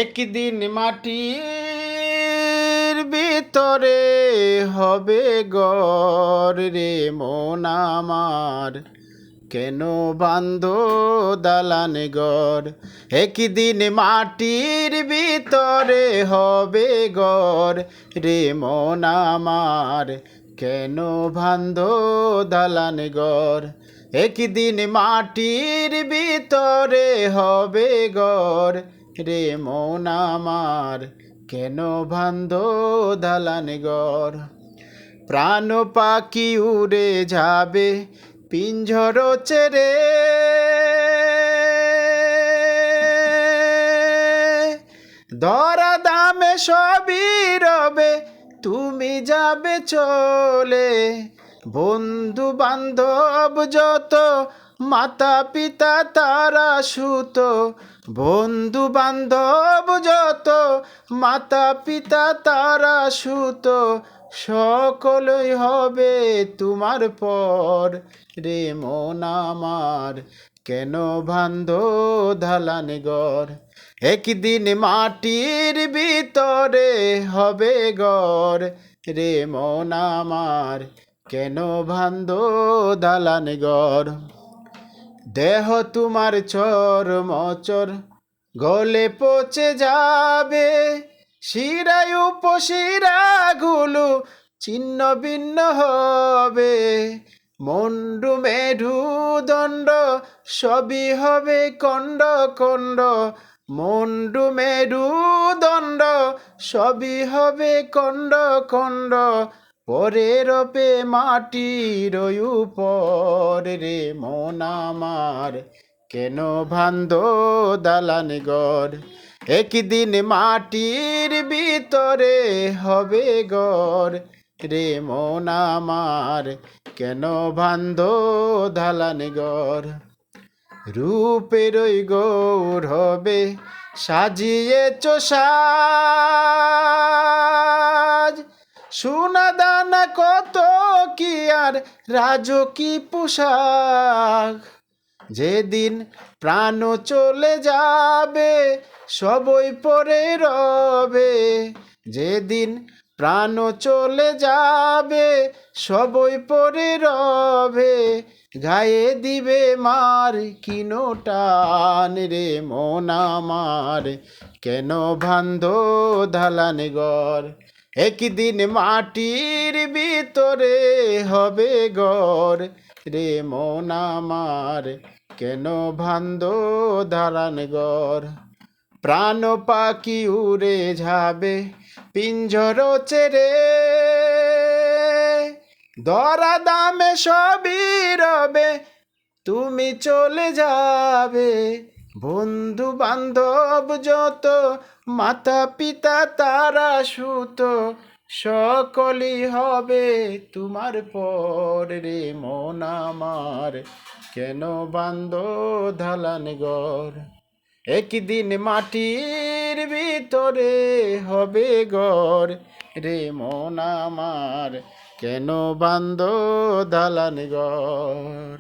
একদিন মাটির ভিতরে হবে ঘর রে মন আমার, কেন বান্ধো দালান ঘর। একদিন মাটির ভিতরে হবে ঘর রে মন আমার, কেন বান্ধো দালান ঘর। একদিন মাটির ভিতরে হবে ঘর রে মন আমার, কেন বান্ধো দালান ঘর। প্রাণ পাখি উড়ে যাবে পিঞ্জর ছেড়ে, ধরা দামে সবই রবে তুমি যাবে চলে। বন্ধু বান্ধব যত মাতা পিতা তারা সুত, বন্ধু বান্ধব যত মাতা পিতা তারা সুত, সকলই হবে তোমার পর রে মন আমার, কেন বান্ধো দালান ঘর। একদিন মাটির ভিতরে হবে ঘর রে মন আমার, কেন বান্ধো দালান ঘর। দেহ তোমার চর মচর গলে পচে যাবে, শিরায় উপশিরাগুলো ছিন্ন ভিন্ন হবে। মন্ডু মেঢু দণ্ড সবই হবে কণ্ড কণ্ড, মন্ডু মেরু দণ্ড সবই হবে কণ্ড কণ্ড। পরে রপে মাটির উপর রে মন আমার, কেন বান্ধো দালান ঘর। একদিন মাটির ভিতরে হবে ঘর রে মন আমার, কেন বান্ধো দালান ঘর। রূপেরই গৌরবে সাজিয়েছ সাজ, সোনা দানা কত কি আর রাজকী পোশাক। যেদিন প্রাণ চলে যাবে সবই পরে রবে, যেদিন প্রাণ চলে যাবে সবই পরে রবে। গায়ে দিবে মার কিনো টান রে মন আমার, কেন বান্ধো দালান ঘর। একদিন মাটির ভিতরে হবে ঘর রে মন আমার, কেন বান্ধো দালান ঘর। প্রাণ পাখি উড়ে যাবে পিঞ্জর ছেড়ে, ধরা দামে সবই রবে তুমি চলে যাবে। বন্ধু বান্ধব যত মাতা পিতা তারা সুত, সকলই হবে তোমার পর রে মন আমার, কেন বান্ধো দালান ঘর। একদিন মাটির ভিতরে হবে ঘর রে মন আমার, কেন বান্ধো দালান ঘর।